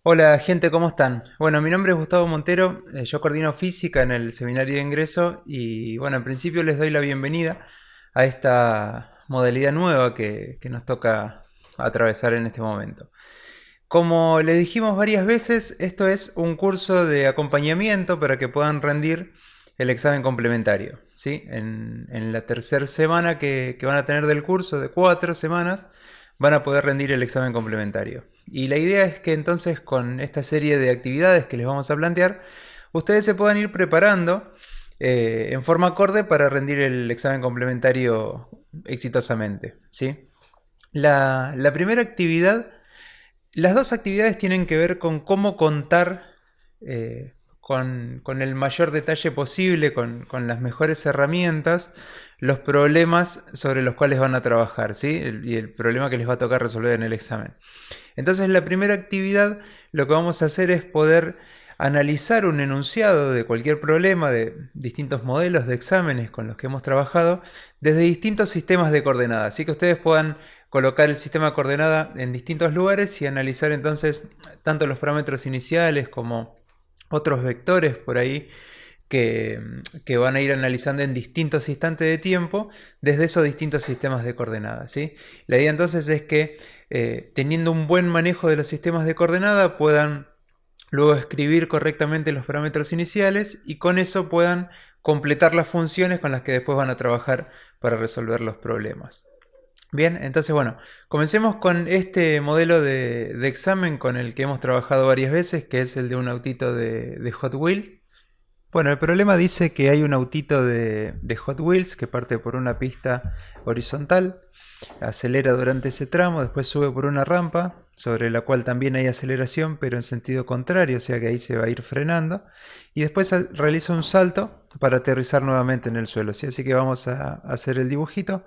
Hola gente, ¿cómo están? Bueno, mi nombre es Gustavo Montero, yo coordino física en el seminario de ingreso y bueno, en principio les doy la bienvenida a esta modalidad nueva que nos toca atravesar en este momento. Como le dijimos varias veces, esto es un curso de acompañamiento para que puedan rendir el examen complementario. ¿Sí? En la tercera semana que van a tener del curso, de 4 semanas, van a poder rendir el examen complementario. Y la idea es que entonces con esta serie de actividades que les vamos a plantear, ustedes se puedan ir preparando en forma acorde para rendir el examen complementario exitosamente. ¿Sí? La primera actividad, las dos actividades tienen que ver con cómo contar con el mayor detalle posible, con las mejores herramientas, los problemas sobre los cuales van a trabajar, ¿sí? Y el problema que les va a tocar resolver en el examen. Entonces, la primera actividad, lo que vamos a hacer es poder analizar un enunciado de cualquier problema de distintos modelos de exámenes con los que hemos trabajado desde distintos sistemas de coordenadas, así que ustedes puedan colocar el sistema de coordenada en distintos lugares y analizar entonces tanto los parámetros iniciales como otros vectores por ahí que, que van a ir analizando en distintos instantes de tiempo desde esos distintos sistemas de coordenadas. ¿Sí? La idea entonces es que teniendo un buen manejo de los sistemas de coordenada puedan luego escribir correctamente los parámetros iniciales y con eso puedan completar las funciones con las que después van a trabajar para resolver los problemas. Bien, entonces bueno, comencemos con este modelo de examen con el que hemos trabajado varias veces, que es el de un autito de Hot Wheels. Bueno, el problema dice que hay un autito de Hot Wheels que parte por una pista horizontal, acelera durante ese tramo, después sube por una rampa sobre la cual también hay aceleración, pero en sentido contrario, o sea que ahí se va a ir frenando, y después realiza un salto para aterrizar nuevamente en el suelo. ¿Sí? Así que vamos a hacer el dibujito.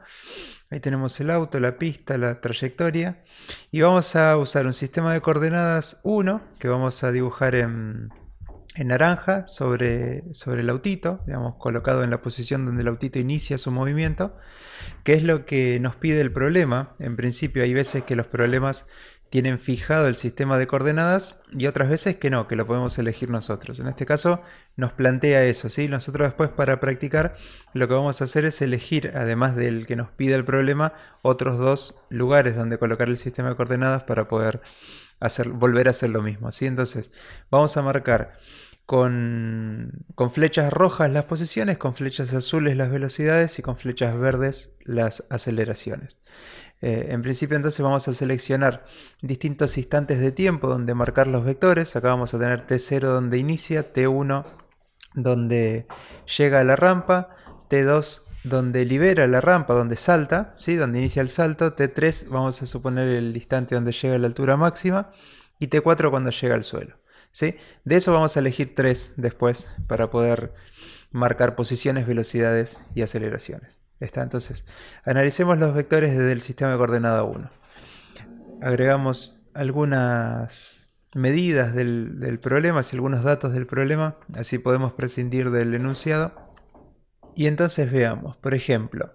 Ahí tenemos el auto, la pista, la trayectoria, y vamos a usar un sistema de coordenadas 1 que vamos a dibujar en naranja sobre el autito, digamos, colocado en la posición donde el autito inicia su movimiento, que es lo que nos pide el problema. En principio hay veces que los problemas tienen fijado el sistema de coordenadas y otras veces que no, que lo podemos elegir nosotros. En este caso nos plantea eso, ¿sí? Nosotros después para practicar lo que vamos a hacer es elegir, además del que nos pide el problema, otros dos lugares donde colocar el sistema de coordenadas para poder volver a hacer lo mismo, ¿sí? Entonces vamos a marcar con flechas rojas las posiciones, con flechas azules las velocidades y con flechas verdes las aceleraciones. En principio entonces vamos a seleccionar distintos instantes de tiempo donde marcar los vectores. Acá vamos a tener T0 donde inicia, T1 donde llega a la rampa, T2 donde libera la rampa, donde salta, ¿sí? Donde inicia el salto, T3 vamos a suponer el instante donde llega a la altura máxima y T4 cuando llega al suelo. ¿Sí? De eso vamos a elegir 3 después para poder marcar posiciones, velocidades y aceleraciones. Está, entonces, analicemos los vectores desde el sistema de coordenada 1. Agregamos algunas medidas del problema, algunos datos del problema, así podemos prescindir del enunciado. Y entonces veamos, por ejemplo,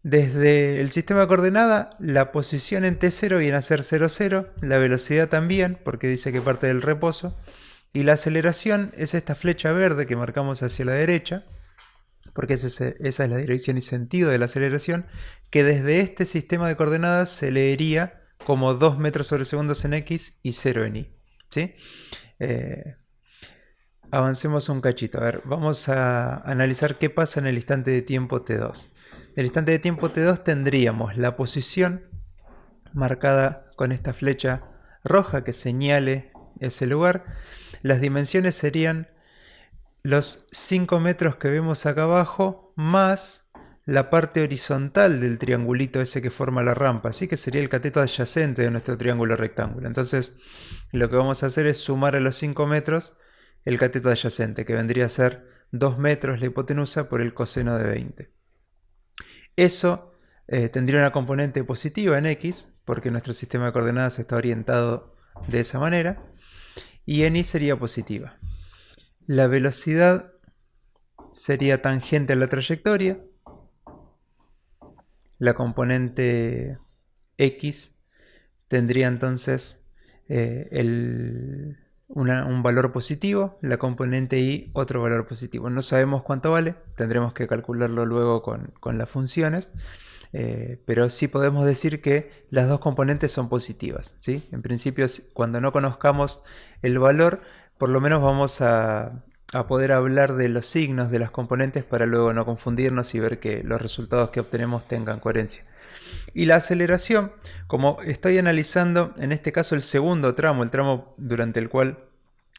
desde el sistema de coordenada, la posición en T0 viene a ser 0, 0, la velocidad también, porque dice que parte del reposo, y la aceleración es esta flecha verde que marcamos hacia la derecha, porque esa es la dirección y sentido de la aceleración, que desde este sistema de coordenadas se leería como 2 metros sobre segundos en X y 0 en Y. ¿Sí? Eh, Avancemos un cachito. A ver, vamos a analizar qué pasa en el instante de tiempo T2. En el instante de tiempo T2 tendríamos la posición marcada con esta flecha roja que señale ese lugar. Las dimensiones serían los 5 metros que vemos acá abajo más la parte horizontal del triangulito ese que forma la rampa, así que sería el cateto adyacente de nuestro triángulo rectángulo. Entonces lo que vamos a hacer es sumar a los 5 metros el cateto adyacente, que vendría a ser 2 metros la hipotenusa por el coseno de 20. Eso tendría una componente positiva en X, porque nuestro sistema de coordenadas está orientado de esa manera, y en Y sería positiva. La velocidad sería tangente a la trayectoria. La componente X tendría entonces un valor positivo, la componente y otro valor positivo. No sabemos cuánto vale, tendremos que calcularlo luego con las funciones, pero sí podemos decir que las dos componentes son positivas, ¿sí? En principio, cuando no conozcamos el valor, por lo menos vamos a poder hablar de los signos de las componentes para luego no confundirnos y ver que los resultados que obtenemos tengan coherencia. Y la aceleración, como estoy analizando en este caso el segundo tramo, el tramo durante el cual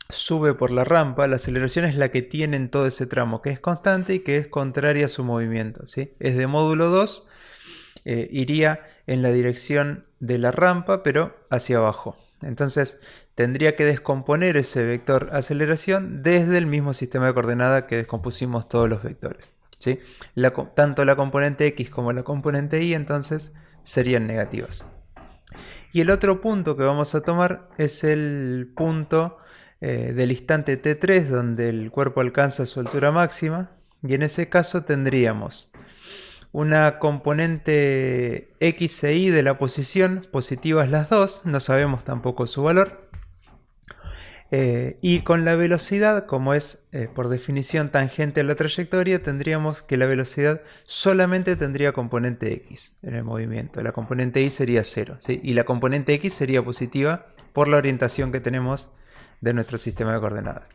sube por la rampa, la aceleración es la que tiene en todo ese tramo, que es constante y que es contraria a su movimiento, ¿sí? Es de módulo 2, iría en la dirección de la rampa, pero hacia abajo. Entonces tendría que descomponer ese vector aceleración desde el mismo sistema de coordenadas que descompusimos todos los vectores, ¿sí? Tanto la componente x como la componente y entonces serían negativas. Y el otro punto que vamos a tomar es el punto del instante t3 donde el cuerpo alcanza su altura máxima, y en ese caso tendríamos una componente x e y de la posición, positivas las dos, no sabemos tampoco su valor. Y con la velocidad, como es por definición tangente a la trayectoria, tendríamos que la velocidad solamente tendría componente x en el movimiento. La componente y sería 0, ¿sí? Y la componente x sería positiva por la orientación que tenemos de nuestro sistema de coordenadas.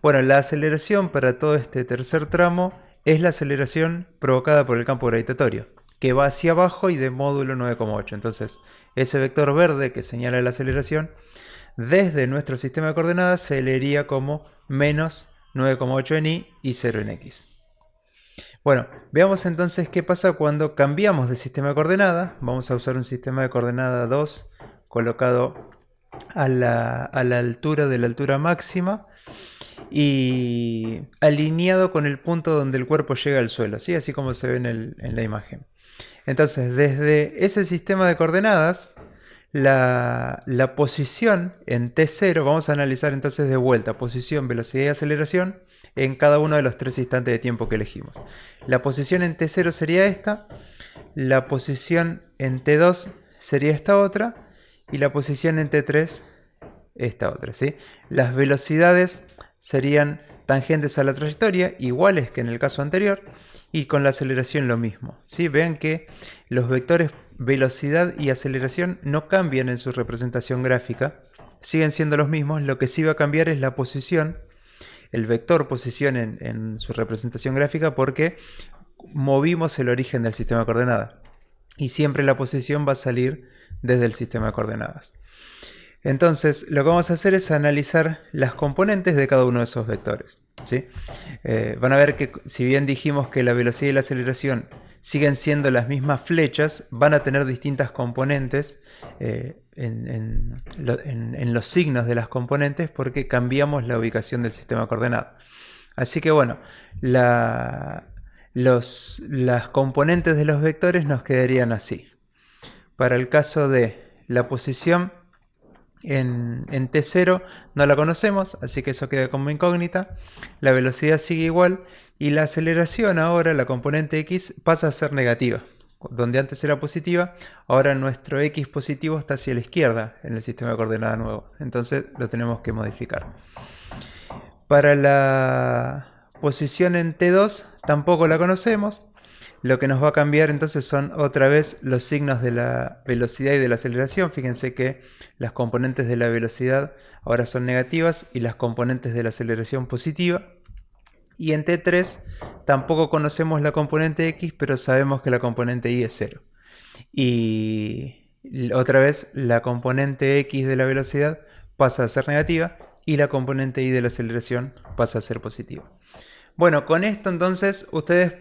Bueno, la aceleración para todo este tercer tramo es la aceleración provocada por el campo gravitatorio, que va hacia abajo y de módulo 9,8. Entonces, ese vector verde que señala la aceleración desde nuestro sistema de coordenadas se leería como menos 9,8 en y 0 en x. Bueno, veamos entonces qué pasa cuando cambiamos de sistema de coordenadas. Vamos a usar un sistema de coordenadas 2 colocado a la altura de la altura máxima y alineado con el punto donde el cuerpo llega al suelo, ¿sí? Así como se ve en la imagen. Entonces, desde ese sistema de coordenadas, la posición en t0, vamos a analizar entonces de vuelta posición, velocidad y aceleración en cada uno de los tres instantes de tiempo que elegimos. La posición en t0 sería esta, la posición en t2 sería esta otra y la posición en t3 esta otra, ¿sí? Las velocidades serían tangentes a la trayectoria, iguales que en el caso anterior, y con la aceleración lo mismo, ¿sí? Vean que los vectores velocidad y aceleración no cambian en su representación gráfica, siguen siendo los mismos. Lo que sí va a cambiar es la posición, el vector posición en su representación gráfica, porque movimos el origen del sistema de coordenadas y siempre la posición va a salir desde el sistema de coordenadas. Entonces lo que vamos a hacer es analizar las componentes de cada uno de esos vectores, ¿sí? Van a ver que si bien dijimos que la velocidad y la aceleración siguen siendo las mismas flechas, van a tener distintas componentes en los signos de las componentes porque cambiamos la ubicación del sistema de coordenadas. Así que bueno, las componentes de los vectores nos quedarían así. Para el caso de la posición en t0 no la conocemos, así que eso queda como incógnita. La velocidad sigue igual y la aceleración ahora, la componente x, pasa a ser negativa. Donde antes era positiva, ahora nuestro x positivo está hacia la izquierda en el sistema de coordenadas nuevo. Entonces lo tenemos que modificar. Para la posición en t2 tampoco la conocemos. Lo que nos va a cambiar entonces son otra vez los signos de la velocidad y de la aceleración. Fíjense que las componentes de la velocidad ahora son negativas y las componentes de la aceleración positiva. Y en t3 tampoco conocemos la componente x, pero sabemos que la componente y es 0. Y otra vez la componente x de la velocidad pasa a ser negativa y la componente y de la aceleración pasa a ser positiva. Bueno, con esto entonces ustedes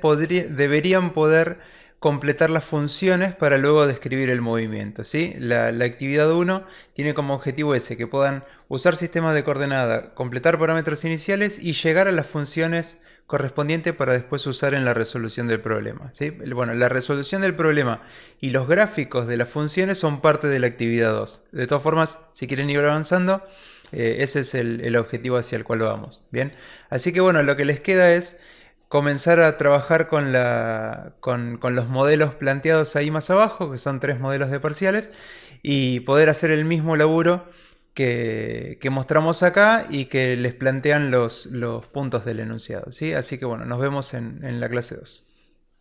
deberían poder completar las funciones para luego describir el movimiento, ¿sí? La actividad 1 tiene como objetivo ese, que puedan usar sistemas de coordenada, completar parámetros iniciales y llegar a las funciones correspondientes para después usar en la resolución del problema, ¿sí? Bueno, la resolución del problema y los gráficos de las funciones son parte de la actividad 2. De todas formas, si quieren ir avanzando, ese es el objetivo hacia el cual vamos. Bien, así que bueno, lo que les queda es comenzar a trabajar con los modelos planteados ahí más abajo, que son 3 modelos de parciales, y poder hacer el mismo laburo que mostramos acá y que les plantean los puntos del enunciado, ¿sí? Así que bueno, nos vemos en la clase 2.